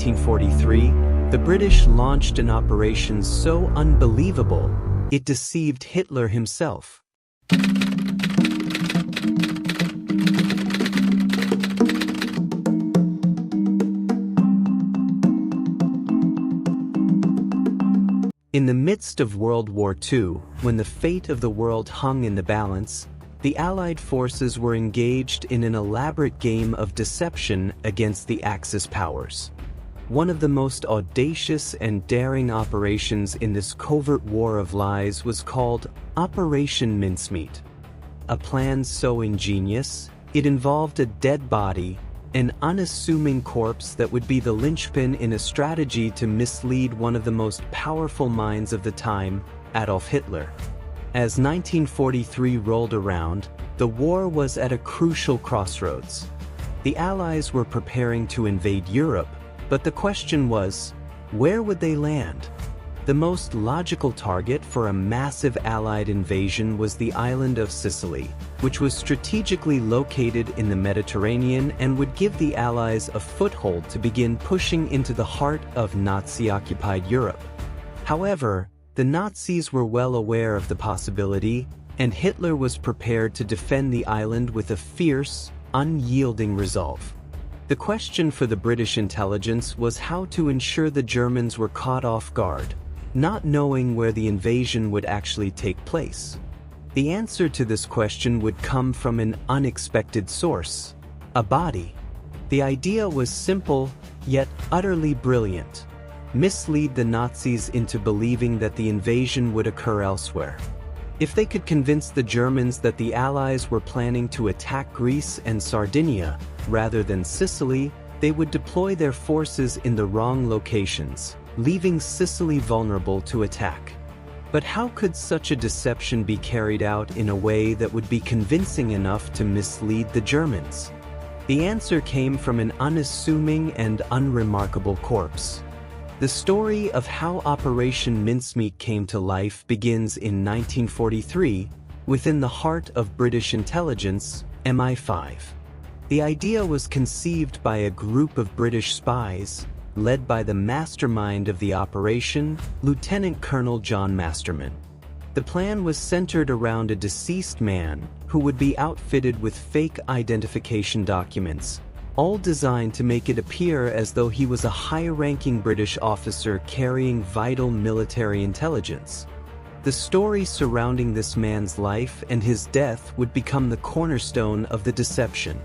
1943, the British launched an operation so unbelievable, it deceived Hitler himself. In the midst of World War II, when the fate of the world hung in the balance, the Allied forces were engaged in an elaborate game of deception against the Axis powers. One of the most audacious and daring operations in this covert war of lies was called Operation Mincemeat. A plan so ingenious, it involved a dead body, an unassuming corpse that would be the linchpin in a strategy to mislead one of the most powerful minds of the time, Adolf Hitler. As 1943 rolled around, the war was at a crucial crossroads. The Allies were preparing to invade Europe, but the question was, where would they land? The most logical target for a massive Allied invasion was the island of Sicily, which was strategically located in the Mediterranean and would give the Allies a foothold to begin pushing into the heart of Nazi-occupied Europe. However, the Nazis were well aware of the possibility, and Hitler was prepared to defend the island with a fierce, unyielding resolve. The question for the British intelligence was how to ensure the Germans were caught off guard, not knowing where the invasion would actually take place. The answer to this question would come from an unexpected source: a body. The idea was simple, yet utterly brilliant. Mislead the Nazis into believing that the invasion would occur elsewhere. If they could convince the Germans that the Allies were planning to attack Greece and Sardinia rather than Sicily, they would deploy their forces in the wrong locations, leaving Sicily vulnerable to attack. But how could such a deception be carried out in a way that would be convincing enough to mislead the Germans? The answer came from an unassuming and unremarkable corpse. The story of how Operation Mincemeat came to life begins in 1943, within the heart of British intelligence, MI5. The idea was conceived by a group of British spies, led by the mastermind of the operation, Lieutenant Colonel John Masterman. The plan was centered around a deceased man who would be outfitted with fake identification documents, all designed to make it appear as though he was a high-ranking British officer carrying vital military intelligence. The story surrounding this man's life and his death would become the cornerstone of the deception.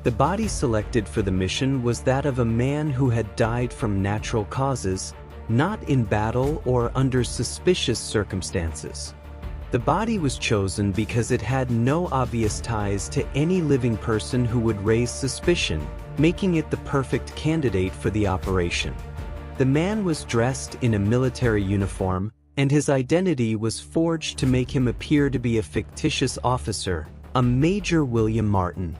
The body selected for the mission was that of a man who had died from natural causes, not in battle or under suspicious circumstances. The body was chosen because it had no obvious ties to any living person who would raise suspicion, making it the perfect candidate for the operation. The man was dressed in a military uniform, and his identity was forged to make him appear to be a fictitious officer, a Major William Martin.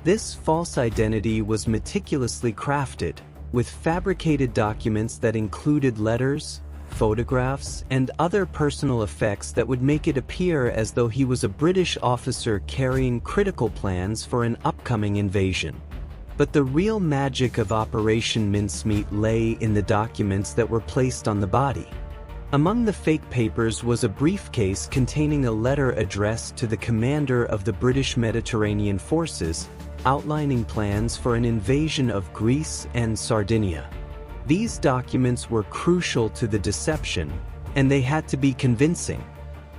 This false identity was meticulously crafted, with fabricated documents that included letters, photographs, and other personal effects that would make it appear as though he was a British officer carrying critical plans for an upcoming invasion. But the real magic of Operation Mincemeat lay in the documents that were placed on the body. Among the fake papers was a briefcase containing a letter addressed to the commander of the British Mediterranean forces, outlining plans for an invasion of Greece and Sardinia. These documents were crucial to the deception, and they had to be convincing.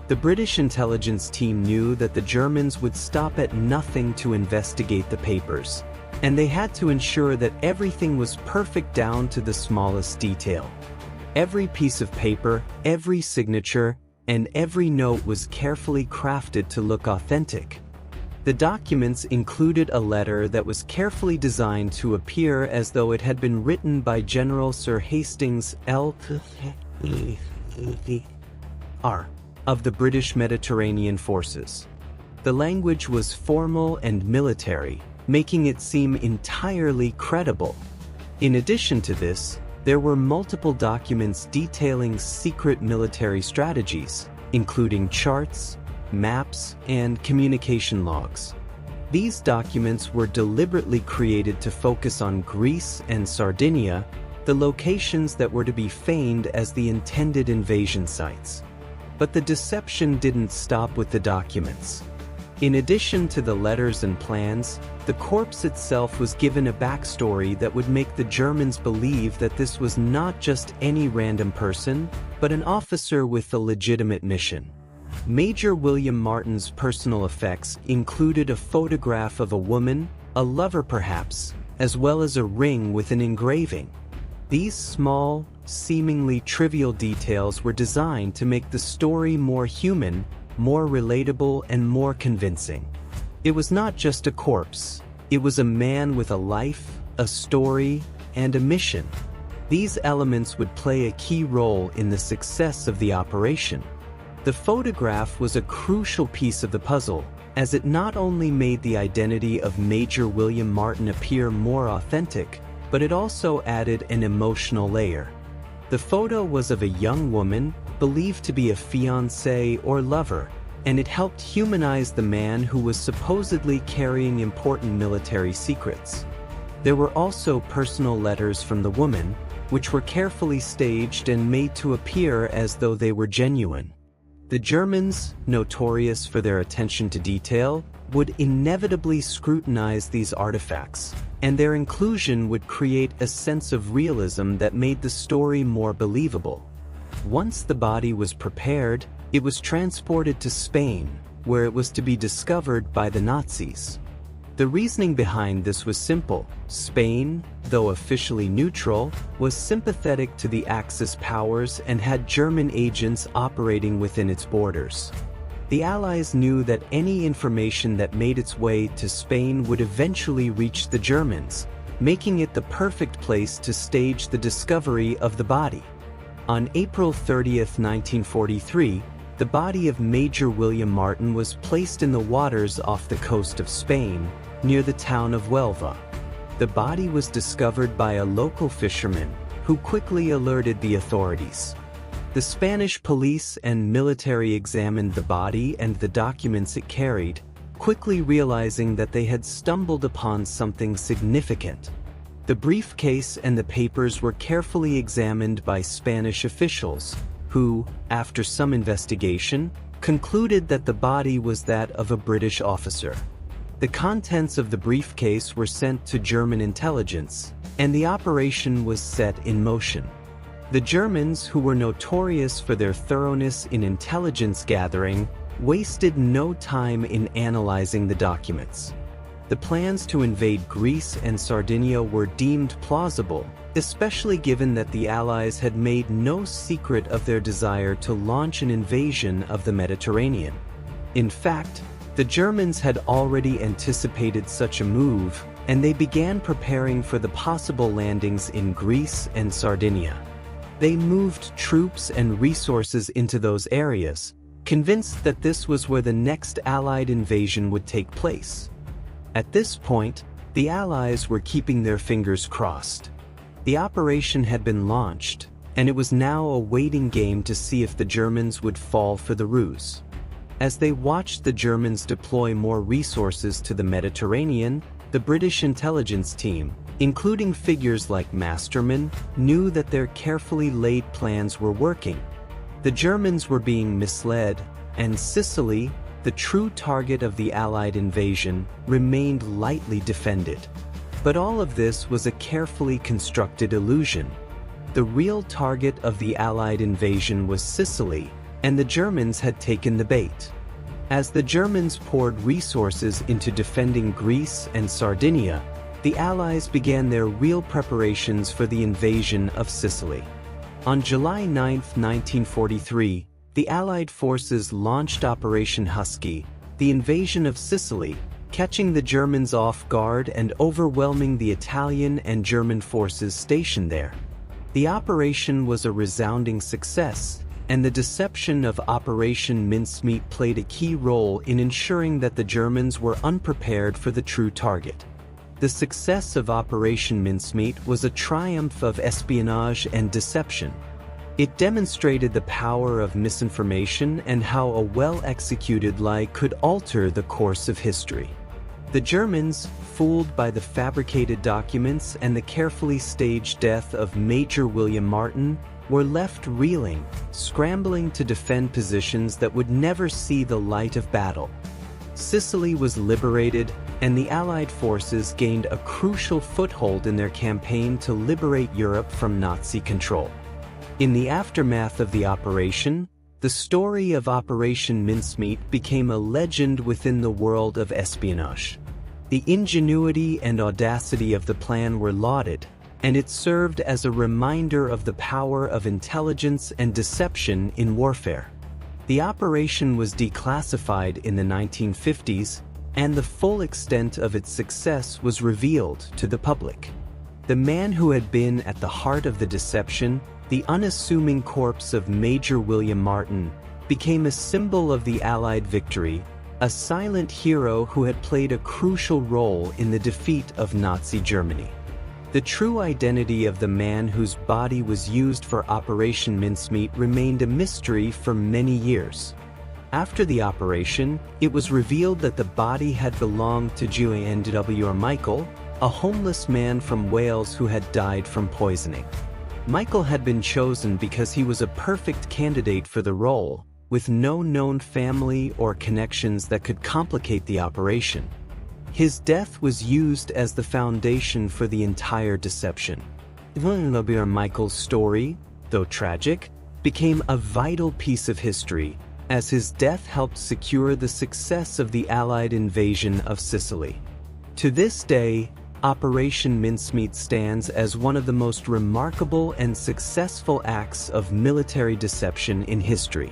The British intelligence team knew that the Germans would stop at nothing to investigate the papers, and they had to ensure that everything was perfect down to the smallest detail. Every piece of paper, every signature, and every note was carefully crafted to look authentic. The documents included a letter that was carefully designed to appear as though it had been written by General Sir Hastings L. of the British Mediterranean forces. The language was formal and military, making it seem entirely credible. In addition to this, there were multiple documents detailing secret military strategies, including charts, maps, and communication logs. These documents were deliberately created to focus on Greece and Sardinia, the locations that were to be feigned as the intended invasion sites. But the deception didn't stop with the documents. In addition to the letters and plans, the corpse itself was given a backstory that would make the Germans believe that this was not just any random person, but an officer with a legitimate mission. Major William Martin's personal effects included a photograph of a woman, a lover perhaps, as well as a ring with an engraving. These small, seemingly trivial details were designed to make the story more human, more relatable, and more convincing. It was not just a corpse. It was a man with a life, a story, and a mission. These elements would play a key role in the success of the operation. The photograph was a crucial piece of the puzzle, as it not only made the identity of Major William Martin appear more authentic, but it also added an emotional layer. The photo was of a young woman, believed to be a fiancé or lover, and it helped humanize the man who was supposedly carrying important military secrets. There were also personal letters from the woman, which were carefully staged and made to appear as though they were genuine. The Germans, notorious for their attention to detail, would inevitably scrutinize these artifacts, and their inclusion would create a sense of realism that made the story more believable. Once the body was prepared, it was transported to Spain, where it was to be discovered by the Nazis. The reasoning behind this was simple. Spain, though officially neutral, was sympathetic to the Axis powers and had German agents operating within its borders. The Allies knew that any information that made its way to Spain would eventually reach the Germans, making it the perfect place to stage the discovery of the body. On April 30, 1943, the body of Major William Martin was placed in the waters off the coast of Spain, near the town of Huelva. The body was discovered by a local fisherman, who quickly alerted the authorities. The Spanish police and military examined the body and the documents it carried, quickly realizing that they had stumbled upon something significant. The briefcase and the papers were carefully examined by Spanish officials, who, after some investigation, concluded that the body was that of a British officer. The contents of the briefcase were sent to German intelligence, and the operation was set in motion. The Germans, who were notorious for their thoroughness in intelligence gathering, wasted no time in analyzing the documents. The plans to invade Greece and Sardinia were deemed plausible, especially given that the Allies had made no secret of their desire to launch an invasion of the Mediterranean. In fact, the Germans had already anticipated such a move, and they began preparing for the possible landings in Greece and Sardinia. They moved troops and resources into those areas, convinced that this was where the next Allied invasion would take place. At this point, the Allies were keeping their fingers crossed. The operation had been launched, and it was now a waiting game to see if the Germans would fall for the ruse. As they watched the Germans deploy more resources to the Mediterranean, the British intelligence team, including figures like Masterman, knew that their carefully laid plans were working. The Germans were being misled, and Sicily, the true target of the Allied invasion, remained lightly defended. But all of this was a carefully constructed illusion. The real target of the Allied invasion was Sicily, and the Germans had taken the bait. As the Germans poured resources into defending Greece and Sardinia, the Allies began their real preparations for the invasion of Sicily. On July 9, 1943, the Allied forces launched Operation Husky, the invasion of Sicily, catching the Germans off guard and overwhelming the Italian and German forces stationed there. The operation was a resounding success, and the deception of Operation Mincemeat played a key role in ensuring that the Germans were unprepared for the true target. The success of Operation Mincemeat was a triumph of espionage and deception. It demonstrated the power of misinformation and how a well-executed lie could alter the course of history. The Germans, fooled by the fabricated documents and the carefully staged death of Major William Martin, were left reeling, scrambling to defend positions that would never see the light of battle. Sicily was liberated, and the Allied forces gained a crucial foothold in their campaign to liberate Europe from Nazi control. In the aftermath of the operation, the story of Operation Mincemeat became a legend within the world of espionage. The ingenuity and audacity of the plan were lauded, and it served as a reminder of the power of intelligence and deception in warfare. The operation was declassified in the 1950s, and the full extent of its success was revealed to the public. The man who had been at the heart of the deception, the unassuming corpse of Major William Martin, became a symbol of the Allied victory, a silent hero who had played a crucial role in the defeat of Nazi Germany. The true identity of the man whose body was used for Operation Mincemeat remained a mystery for many years. After the operation, it was revealed that the body had belonged to J.W. Michael, a homeless man from Wales who had died from poisoning. Michael had been chosen because he was a perfect candidate for the role, with no known family or connections that could complicate the operation. His death was used as the foundation for the entire deception. Michael's story, though tragic, became a vital piece of history, as his death helped secure the success of the Allied invasion of Sicily. To this day, Operation Mincemeat stands as one of the most remarkable and successful acts of military deception in history.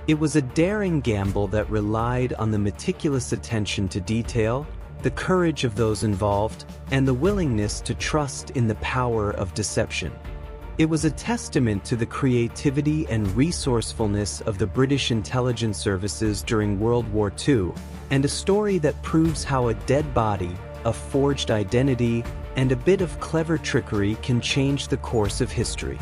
It was a daring gamble that relied on the meticulous attention to detail, the courage of those involved, and the willingness to trust in the power of deception. It was a testament to the creativity and resourcefulness of the British intelligence services during World War II, and a story that proves how a dead body, a forged identity, and a bit of clever trickery can change the course of history.